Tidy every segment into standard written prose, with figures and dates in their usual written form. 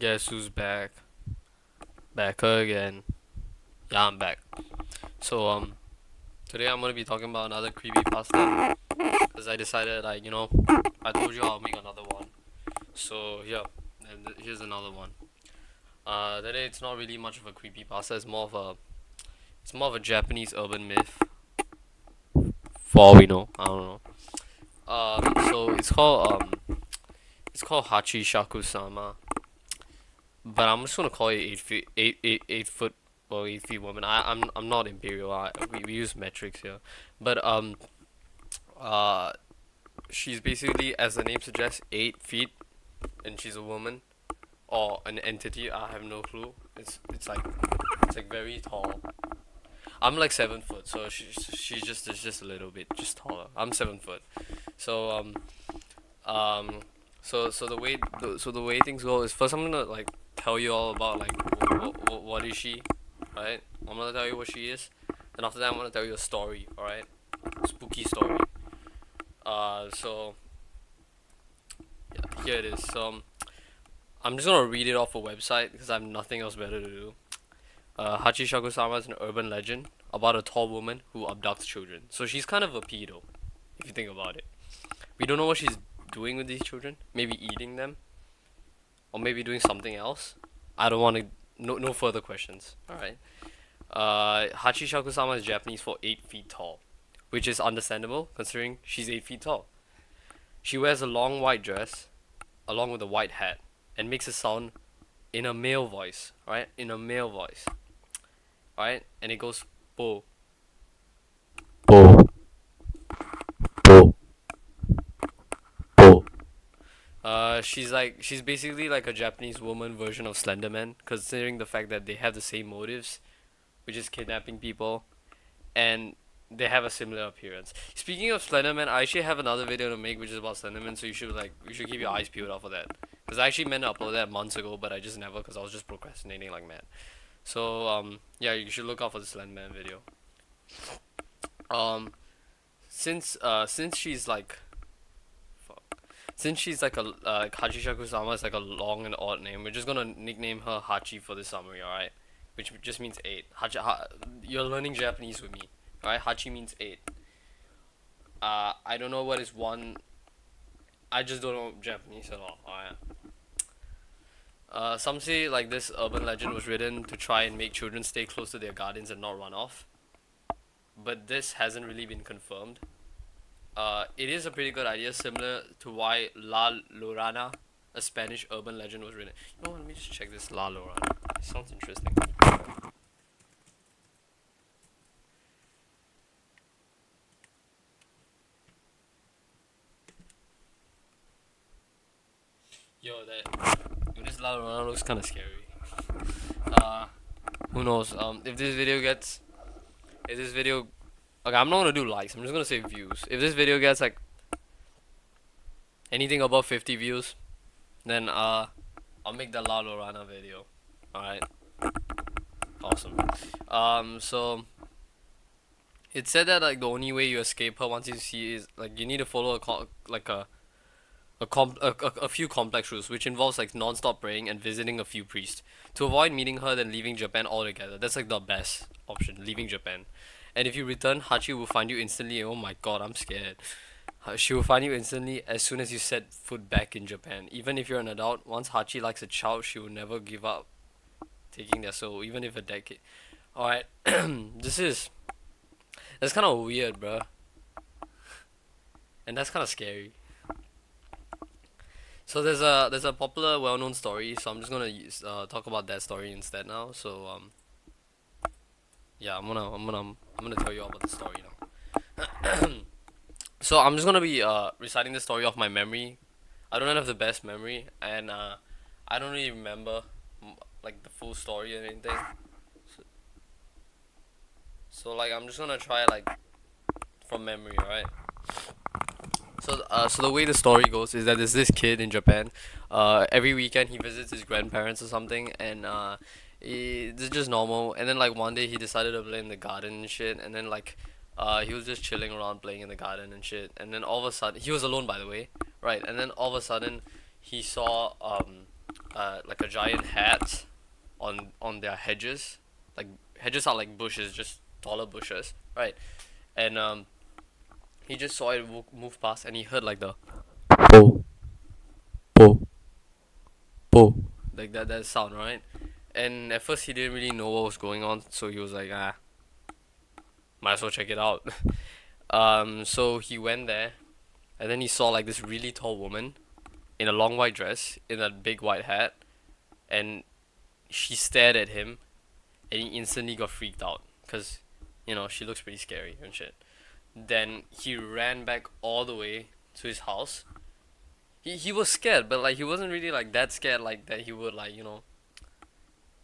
Guess who's back? Back again. Yeah, I'm back. So today I'm gonna be talking about another creepy pasta because I decided I told you I'll make another one. So yeah, and here's another one. Today it's not really much of a creepy pasta. It's more of a Japanese urban myth. For all we know, I don't know. So it's called Hachi Shaku-sama, but I'm just gonna call it 8 feet, 8 foot or 8 feet woman. I'm not imperial. We use metrics here, but uh she's basically, as the name suggests, 8 feet, and she's a woman or an entity. I have no clue. It's like very tall. I'm like 7 foot, so she's just a little bit just taller. I'm 7 foot, so um the way things go is, first I'm gonna like tell you all about like what is she, right? I'm gonna tell you what she is, and after that I'm gonna tell you a story, all right? Spooky story. So yeah, here it is. So I'm just gonna read it off a website because I have nothing else better to do. Hachi Shakusama is an urban legend about a tall woman who abducts children. So she's kind of a pedo, if you think about it. We don't know what she's doing with these children. Maybe eating them, or maybe doing something else. I don't want to. No further questions. All right. Hachi Shakusama is Japanese for 8 feet tall, which is understandable considering she's 8 feet tall. She wears a long white dress along with a white hat and makes a sound in a male voice, right? In a male voice, right? And it goes bo bo bo bo. She's basically like a Japanese woman version of Slenderman, considering the fact that they have the same motives, which is kidnapping people, and they have a similar appearance. Speaking of Slenderman, I actually have another video to make which is about Slenderman, so you should keep your eyes peeled out for that. Cause I actually meant to upload that months ago, but I just never, cause I was just procrastinating like mad. So yeah, you should look out for the Slenderman video. Um, since she's like, fuck, since she's like a Hachishaku Sama is like a long and odd name, we're just gonna nickname her Hachi for the summary, alright? Which just means eight. You're learning Japanese with me, alright? Hachi means eight. I don't know what is one. I just don't know Japanese at all. Alright. Some say like this urban legend was written to try and make children stay close to their guardians and not run off, but this hasn't really been confirmed. It is a pretty good idea, similar to why La Llorona, a Spanish urban legend, was written. You know what? Let me just check this La Llorona. It sounds interesting. This La Llorona looks kind of scary. Uh, who knows? If this video, okay, I'm not gonna do likes. I'm just gonna say views. If this video gets like anything above 50 views, then I'll make the La Llorona video. All right, awesome. So it said that like the only way you escape her once you see is like you need to follow a few complex rules, which involves like non-stop praying and visiting a few priests. To avoid meeting her, then leaving Japan altogether. That's like the best option, leaving Japan. And if you return, Hachi will find you instantly. Oh my god, I'm scared. She will find you instantly as soon as you set foot back in Japan. Even if you're an adult, once Hachi likes a child, she will never give up taking their soul, even if a decade. Alright, that's kind of weird, bruh. And that's kind of scary. So there's a popular, well-known story. So I'm just gonna talk about that story instead now. So yeah, I'm gonna tell you all about the story now. So I'm just gonna be reciting the story off my memory. I don't have the best memory, and I don't really remember like the full story or anything. So, so like I'm just gonna try like from memory, alright? So the way the story goes is that there's this kid in Japan. Every weekend he visits his grandparents or something, and it's just normal. And then like one day he decided to play in the garden and shit, and then like he was just chilling around playing in the garden and shit. And then all of a sudden he was alone, by the way, right? And then all of a sudden he saw like a giant hat on their hedges. Like hedges are like bushes, just taller bushes, right? And he just saw it move past, and he heard like the po po po, like that sound, right? And at first he didn't really know what was going on, so he was like, ah, might as well check it out. So he went there, and then he saw like this really tall woman in a long white dress, in a big white hat, and she stared at him, and he instantly got freaked out, cause, she looks pretty scary and shit. Then he ran back all the way to his house. He was scared, but like he wasn't really like that scared like that he would like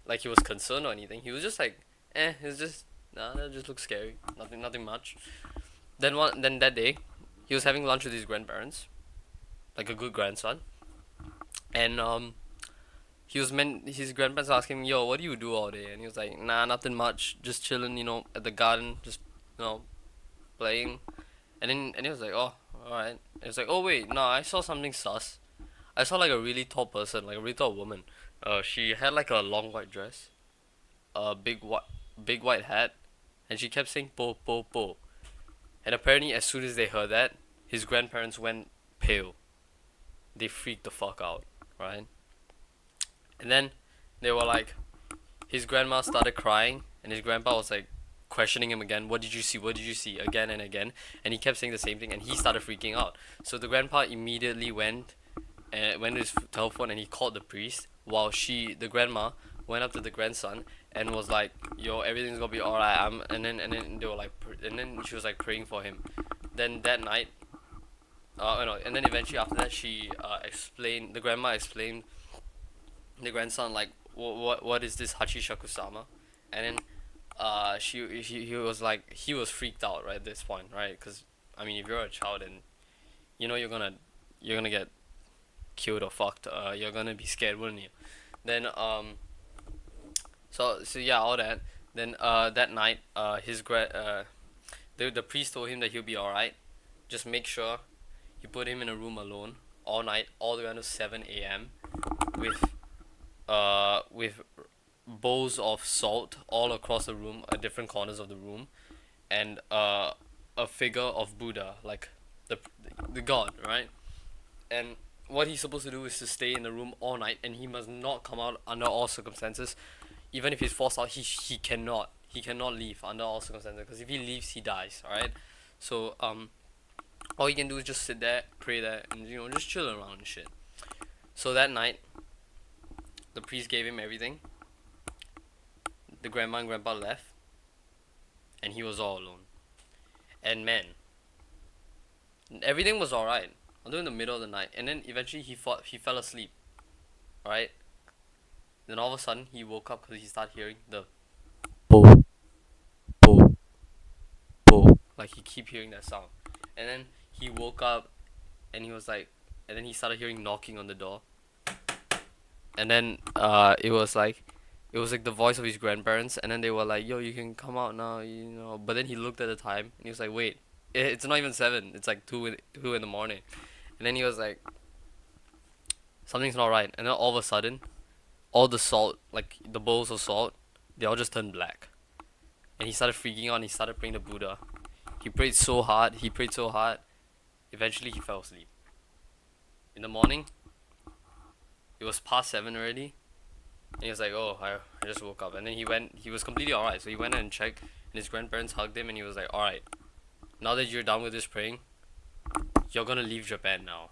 like he was concerned or anything. He was just like, it's just nah, that just looks scary. Nothing much. Then that day, he was having lunch with his grandparents, like a good grandson, and he was meant his grandparents asking him, yo, what do you do all day? And he was like, nah, nothing much, just chilling, at the garden, just you know playing. And he was like, oh, alright. And he was like, oh wait, no, I saw something sus. I saw like a really tall person, like a really tall woman. She had like a long white dress, a big white hat, and she kept saying po po po. And apparently, as soon as they heard that, his grandparents went pale. They freaked the fuck out, right? And then they were like, his grandma started crying, and his grandpa was like questioning him again. What did you see? What did you see? Again and again, and he kept saying the same thing, and he started freaking out. So the grandpa immediately went to his telephone, and he called the priest. While the grandma, went up to the grandson and was like, "Yo, everything's gonna be alright." And then they were like, and then she was like praying for him. Then that night, no, and then eventually after that, the grandma explained the grandson like, what is this Hachishakusama? And then he was like, he was freaked out right at this point, right? Because I mean, if you're a child and you're gonna get killed or fucked, you're gonna be scared, wouldn't you? Then so yeah, all that. Then that night, the priest told him that he'll be alright. Just make sure you put him in a room alone all night, all the way until 7 a.m. with with bowls of salt all across the room, at different corners of the room, and a figure of Buddha, like the the god, right? And what he's supposed to do is to stay in the room all night, and he must not come out under all circumstances. Even if he's forced out, he cannot leave under all circumstances, because if he leaves, he dies. All right. So all he can do is just sit there, pray there, and just chill around and shit. So that night, the priest gave him everything. The grandma and grandpa left, and he was all alone. And man, everything was alright until in the middle of the night, and then eventually he fell asleep. All right. Then all of a sudden he woke up because he started hearing the po po po, like he keep hearing that sound. And then he woke up, and he was like, and then he started hearing knocking on the door. And then it was like the voice of his grandparents, and then they were like, "Yo, you can come out now." But then he looked at the time, and he was like, "Wait, it's not even 7. It's like 2 in the morning." And then he was like, "Something's not right." And then all of a sudden, all the salt, like the bowls of salt, they all just turned black. And he started freaking out, and he started praying to Buddha. He prayed so hard. He prayed so hard. Eventually, he fell asleep. In the morning, it was past 7 already. And he was like, "Oh, I just woke up." And then he was completely alright. So he went and checked, and his grandparents hugged him, and he was like, "Alright, now that you're done with this praying, you're gonna leave Japan now."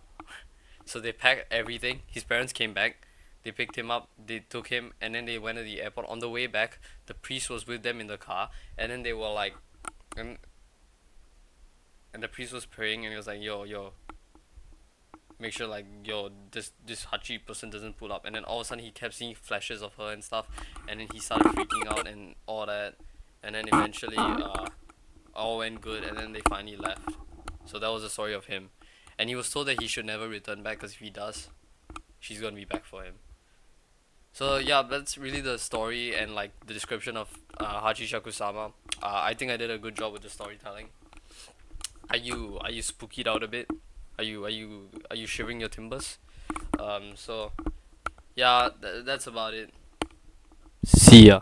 So they packed everything. His parents came back. They picked him up. They took him, and then they went to the airport. On the way back, the priest was with them in the car, and then they were like, and and the priest was praying, and he was like, "Yo, make sure like this Hachi person doesn't pull up." And then all of a sudden he kept seeing flashes of her and stuff, and then he started freaking out and all that. And then eventually all went good, and then they finally left. So that was the story of him. And he was told that he should never return back, because if he does, she's gonna be back for him. So yeah, that's really the story and like the description of Hachi Shakusama. I think I did a good job with the storytelling. Are you spookied out a bit? Are you shivering your timbers? So Yeah, that's about it. See ya.